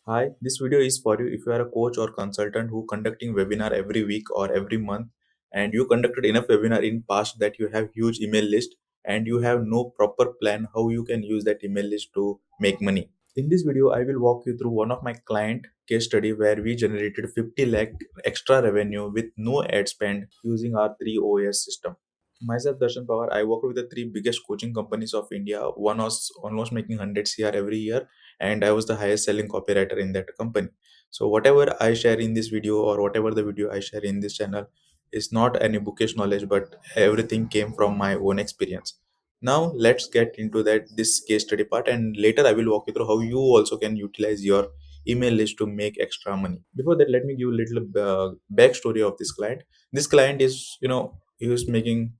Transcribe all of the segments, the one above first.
Hi, this video is for you if you are a coach or consultant who conducting webinar every week or every month, and you conducted enough webinar in past that you have huge email list and you have no proper plan how you can use that email list to make money. In this video, I will walk you through one of my client case study where we generated 50 lakh extra revenue with no ad spend using our 3 OS system. Myself, Darshan Pawar, I worked with the three biggest coaching companies of India. One was almost making 100 CR every year, and I was the highest selling copywriter in that company. So, whatever I share in this video or whatever the video I share in this channel is not any bookish knowledge, but everything came from my own experience. Now, let's get into this case study part, and later I will walk you through how you also can utilize your email list to make extra money. Before that, let me give a little backstory of this client. This client is, he was making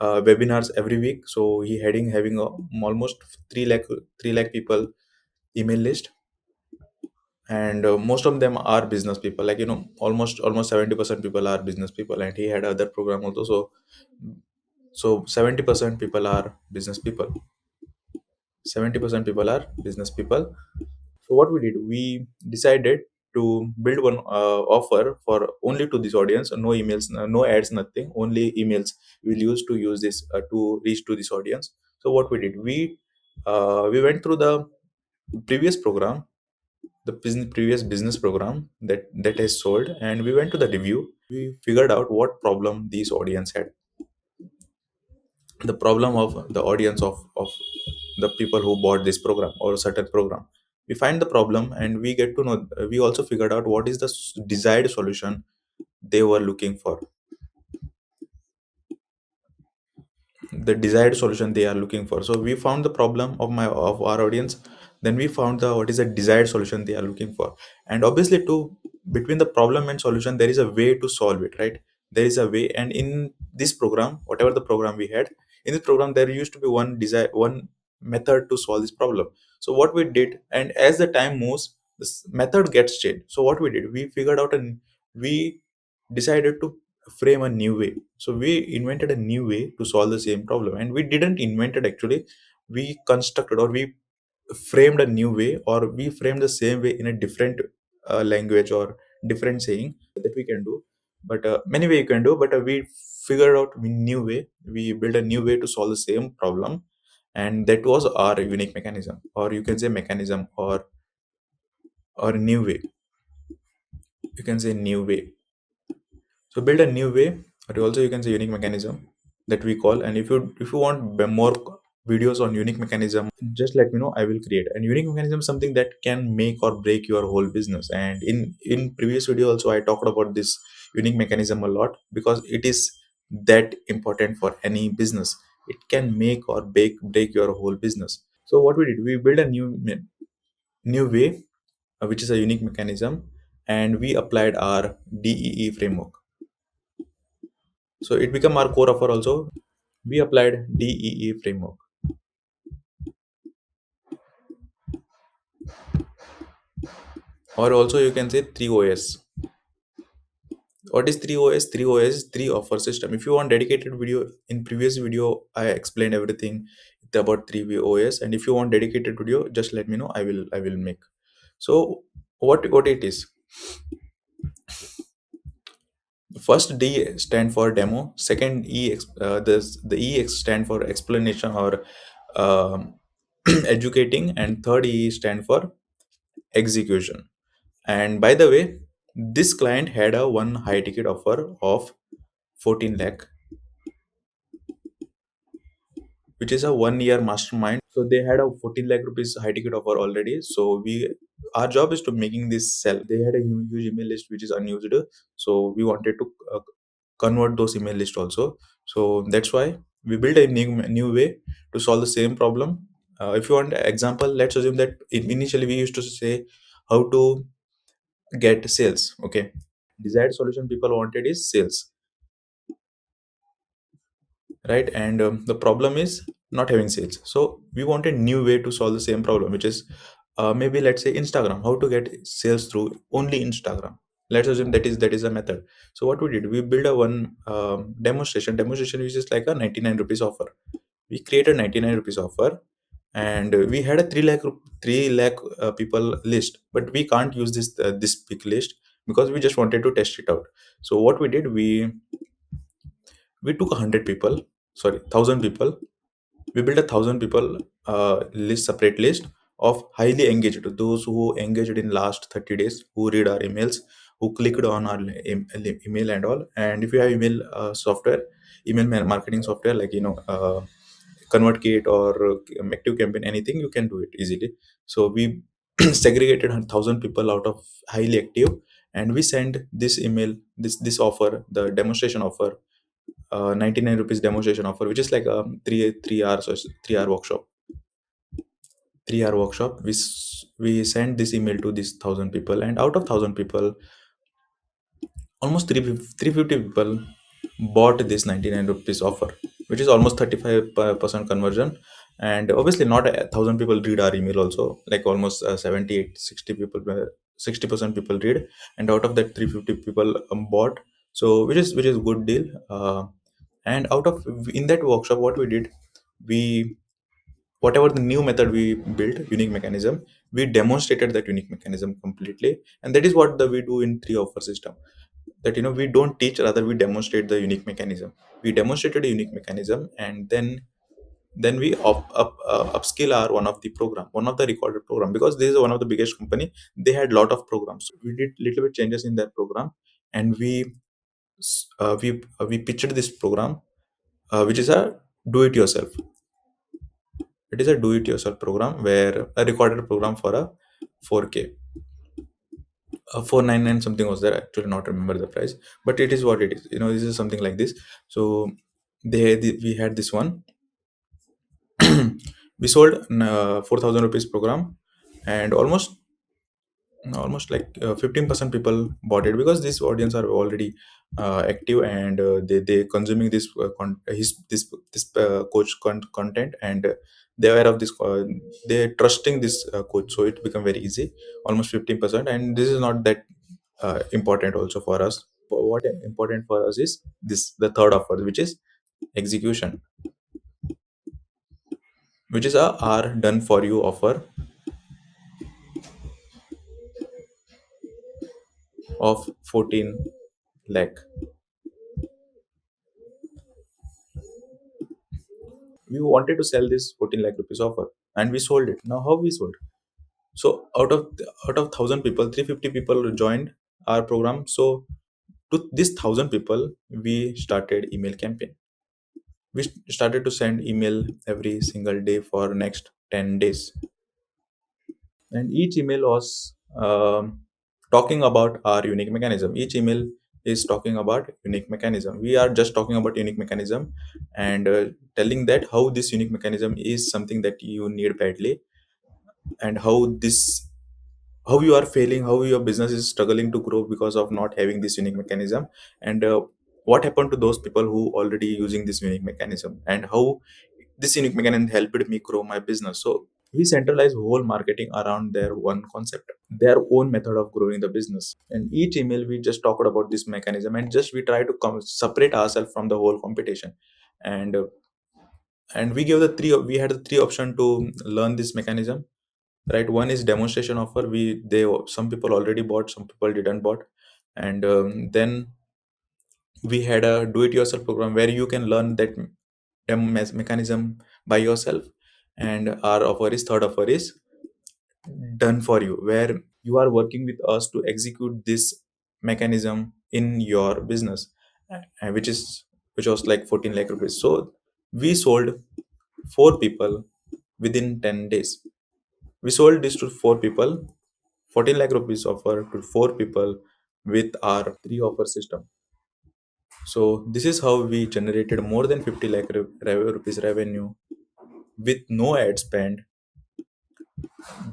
webinars every week. So he having almost 3 lakh people email list, and most of them are business people. Like almost 70% people are business people, and he had other program also. So 70% people are business people. 70% people are business people. So what we did, we decided to build one offer for only to this audience. No emails, no ads, nothing. Only emails we'll use this to reach to this audience. So what we did, we went through the previous program, the previous business program that has sold, and we went to the review. We figured out what problem this audience had, the problem of the audience of the people who bought this program or a certain program. We find the problem and we get to know, we also figured out what is the desired solution they were looking for, the desired solution they are looking for. So we found the problem of our audience, then we found the what is the desired solution they are looking for. And obviously, to between the problem and solution there is a way to solve it, right? There is a way. And in this program, whatever the program we had, in this program there used to be one method to solve this problem. So what we did, and as the time moves, this method gets changed. So what we did, we figured out and we decided to frame a new way. So we invented a new way to solve the same problem, and we didn't invent it actually. We constructed, or we framed a new way, or we framed the same way in a different language or different saying that we can do. But many way you can do, but we figured out a new way. We built a new way to solve the same problem, and that was our unique mechanism, or you can say mechanism, or new way. You can say new way. So build a new way, or also you can say unique mechanism that we call. And if you want more videos on unique mechanism, just let me know. I will create. And unique mechanism is something that can make or break your whole business. And in previous video also I talked about this unique mechanism a lot because it is that important for any business. It can make or break your whole business. So what we did, we built a new way, which is a unique mechanism, and we applied our DEE framework. So it became our core offer also. We applied DEE framework, or also you can say 3OS. What is 3OS? 3OS is three offer system. If you want dedicated video, in previous video I explained everything about 3OS, and if you want dedicated video, just let me know. I will make. So what it is? First D stand for demo. Second the stand for explanation or um, educating, and third E stand for execution. And by the way, this client had a one high ticket offer of 14 lakh, which is a 1 year mastermind. So they had a 14 lakh rupees high ticket offer already. So our job is to making this sell. They had a huge email list which is unused. So we wanted to convert those email list also. So that's why we built a new way to solve the same problem. If you want example, let's assume that initially we used to say how to get sales. Okay, desired solution people wanted is sales, right? And the problem is not having sales. So we want a new way to solve the same problem, which is maybe let's say Instagram, how to get sales through only Instagram. Let's assume that is a method. So what we did, we built a one demonstration which is like a 99 rupees offer. We created 99 rupees offer, and we had a 3 lakh people list, but we can't use this big list because we just wanted to test it out. So what we did, we took 100 people, sorry, 1,000 people. We built 1,000 people list, separate list of highly engaged, those who engaged in last 30 days, who read our emails, who clicked on our email and all. And if you have email software, marketing software, like ConvertKit or Active Campaign, anything, you can do it easily. So we segregated 1,000 people out of highly active, and we send this email, this offer, the demonstration offer, 99 rupees demonstration offer, which is like 3 hours or 3 hour workshop. 3 hour workshop. We send this email to these 1,000 people, and out of 1,000 people, almost 350 people bought this 99 rupees offer, which is almost 35% conversion. And obviously not 1,000 people read our email also, like almost 78 60 people, 60% people read, and out of that 350 people bought. So which is good deal. And out of in that workshop, what we did, we whatever the new method we built, unique mechanism, we demonstrated that unique mechanism completely. And that is what we do in three offer system, that we don't teach, rather we demonstrate the unique mechanism. We demonstrated a unique mechanism, and then we upskill our one of the program, one of the recorded program, because this is one of the biggest company. They had lot of programs. We did little bit changes in that program, and we pitched this program, which is a do it yourself. It is a do it yourself program, where a recorded program for a 4K, 499 something was there, actually not remember the price, but it is what it is. This is something like this. So we had this one. We sold 4,000 rupees program, and almost like 15% people bought it, because this audience are already active, and they consuming this coach content, and they are aware of this, they trusting this coach, so it become very easy, almost 15%. And this is not that important also for us. But what important for us is this, the third offer, which is execution, which is a R done for you offer of 14 lakh. We wanted to sell this 14 lakh rupees offer, and we sold it. Now how we sold? So out of 1,000 people, 350 people joined our program. So to this 1,000 people, we started email campaign. We started to send email every single day for next 10 days, and each email was talking about our unique mechanism. Each email is talking about unique mechanism. We are just talking about unique mechanism, and telling that how this unique mechanism is something that you need badly, and how you are failing, how your business is struggling to grow because of not having this unique mechanism, and what happened to those people who already using this unique mechanism, and how this unique mechanism helped me grow my business. So we centralize whole marketing around their one concept, their own method of growing the business. And each email we just talked about this mechanism, and just we try to separate ourselves from the whole competition. And uh, and we gave the three we had the three option to learn this mechanism, right? One is demonstration offer. Some people already bought, some people didn't bought. And then we had a do it yourself program, where you can learn that mechanism by yourself. And our offer is third offer is done for you, where you are working with us to execute this mechanism in your business, which was like 14 lakh rupees. So we sold four people within 10 days. We sold this to four people, 14 lakh rupees offer to four people with our three offer system. So this is how we generated more than 50 lakh rupees revenue with no ad spend,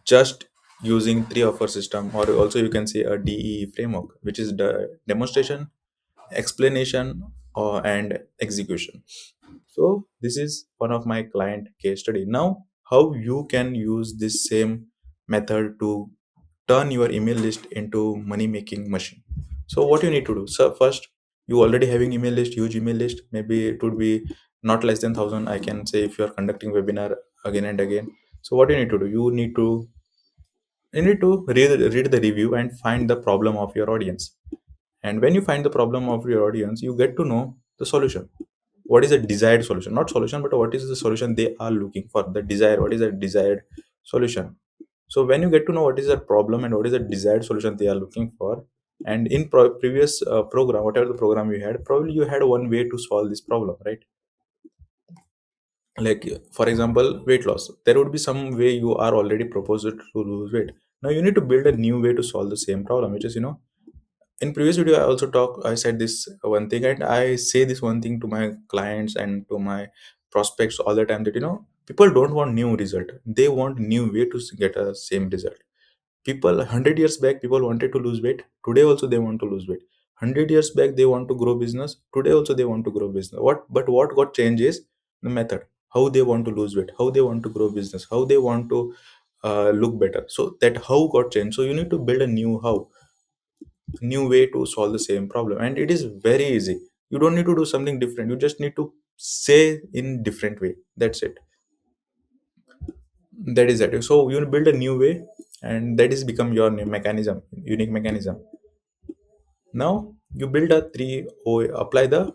just using three offer system, or also you can say a DE framework, which is the demonstration, explanation, and execution. So this is one of my client case study. Now, how you can use this same method to turn your email list into money making machine. So what you need to do? So first, you already having email list, huge email list. Maybe it would be not less than 1,000. I can say, if you are conducting webinar again and again. So what you need to do, you need to read the review and find the problem of your audience. And when you find the problem of your audience, you get to know the solution. What is a desired solution, not solution, but what is the solution they are looking for, the desire, what is a desired solution. So when you get to know what is the problem and what is the desired solution they are looking for, and in previous program, whatever the program you had, probably you had one way to solve this problem, right? Like for example, weight loss, there would be some way you are already proposed to lose weight. Now you need to build a new way to solve the same problem, which is, in previous video I said this one thing, and I say this one thing to my clients and to my prospects all the time, that people don't want new result, they want new way to get a same result. People 100 years back, people wanted to lose weight, today also they want to lose weight. 100 years back they want to grow business, today also they want to grow business. What got changed is the method, how they want to lose weight, how they want to grow business, how they want to look better. So that how got changed. So you need to build a new how, new way to solve the same problem, and it is very easy. You don't need to do something different, you just need to say in different way, that's it. That is it. So you build a new way, and that is become your new mechanism, unique mechanism. Now you build a 3 o, apply the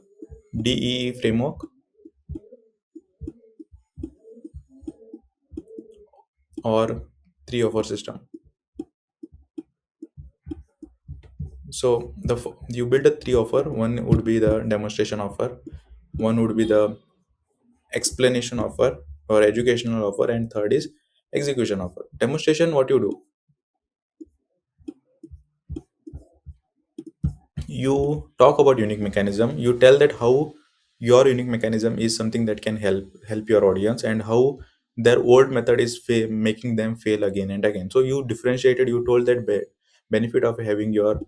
DEE framework or 3 offer system. So you build a 3 offer. One would be the demonstration offer, one would be the explanation offer or educational offer, and third is execution offer. Demonstration, what you do, you talk about unique mechanism, you tell that how your unique mechanism is something that can help your audience, and how their old method is making them fail again and again. So you differentiated, you told that benefit of having your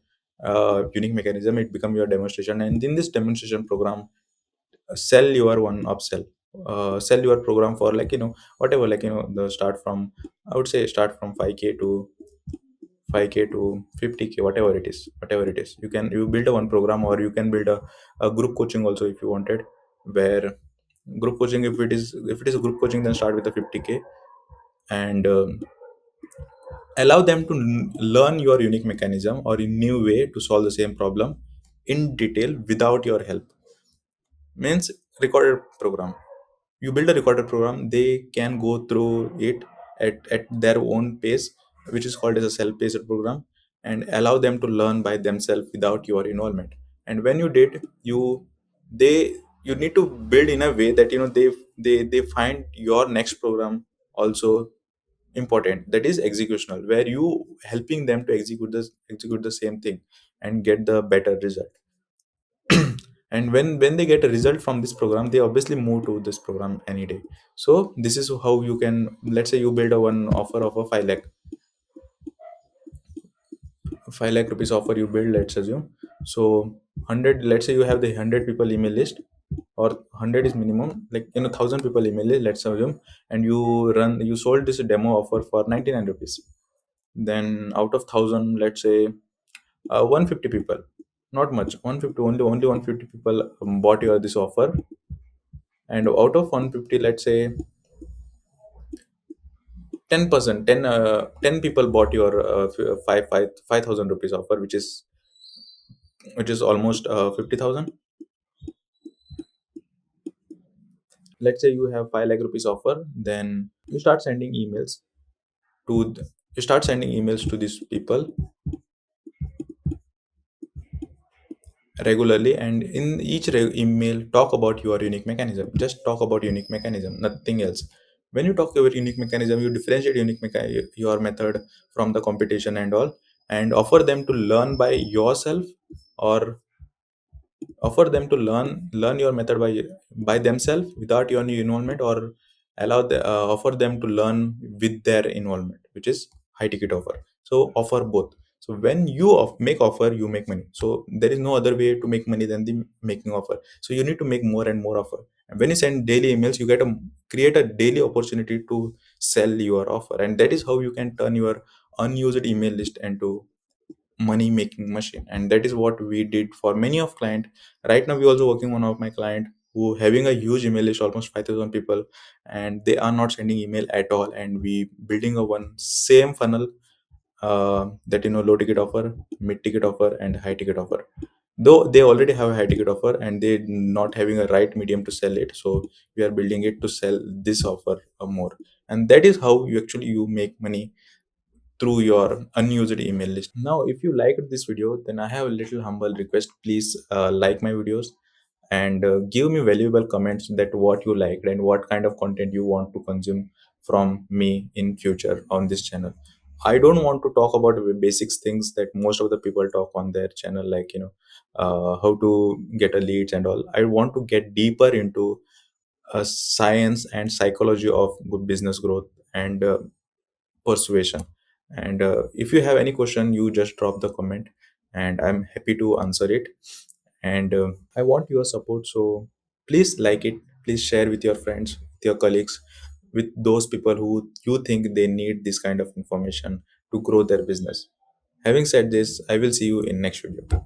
unique mechanism, it become your demonstration. And in this demonstration program, sell your one upsell, sell your program for, like, whatever, like, the start from, I would say, start from 5K to 5K to 50K, whatever it is, you build a one program, or you can build a group coaching also if you wanted, where group coaching, if it is a group coaching, then start with the 50K, and allow them to learn your unique mechanism or a new way to solve the same problem in detail without your help. Means recorded program, you build a recorded program, they can go through it at their own pace, which is called as a self-paced program, and allow them to learn by themselves without your involvement. And when you did, they you need to build in a way that, they find your next program also important, that is executional, where you helping them to execute the same thing and get the better result. And when they get a result from this program, they obviously move to this program any day. So this is how you can, let's say you build a one offer of a 5 lakh rupees offer you build, let's assume. So 100, let's say you have the 100 people email list, or 100 is minimum, like, 1000 people email list, let's assume. And you sold this demo offer for 99 rupees. Then out of 1000, let's say 150 people, not much, 150, only 150 people bought your this offer. And out of 150, let's say 10%, 10 people bought your 5,000 rupees offer, which is almost 50,000. Let's say you have 5 lakh rupees offer, then you start sending emails you start sending emails to these people regularly, and in each email, talk about your unique mechanism. Just talk about unique mechanism, nothing else. When you talk about unique mechanism, you differentiate your method from the competition and all, and offer them to learn by yourself, or offer them to learn your method by themselves without your new involvement, or offer them to learn with their involvement, which is high ticket offer. So offer both. So when you make offer, you make money. So there is no other way to make money than the making offer. So you need to make more and more offer. And when you send daily emails, you create a daily opportunity to sell your offer, and that is how you can turn your unused email list into money making machine. And that is what we did for many of client. Right now we also working one of my client, who having a huge email list, almost 5,000 people, and they are not sending email at all, and we building a one same funnel, that low ticket offer, mid ticket offer, and high ticket offer. Though they already have a high ticket offer and they not having a right medium to sell it, so we are building it to sell this offer more. And that is how you make money through your unused email list. Now, if you liked this video, then I have a little humble request. Please like my videos and give me valuable comments that what you liked and what kind of content you want to consume from me in future on this channel. I don't want to talk about the basics things that most of the people talk on their channel, like how to get a leads and all. I want to get deeper into science and psychology of good business growth and persuasion. And if you have any question, you just drop the comment and I'm happy to answer it. And I want your support, so please like it, please share with your friends, with your colleagues, with those people who you think they need this kind of information to grow their business. Having said this, I will see you in next video.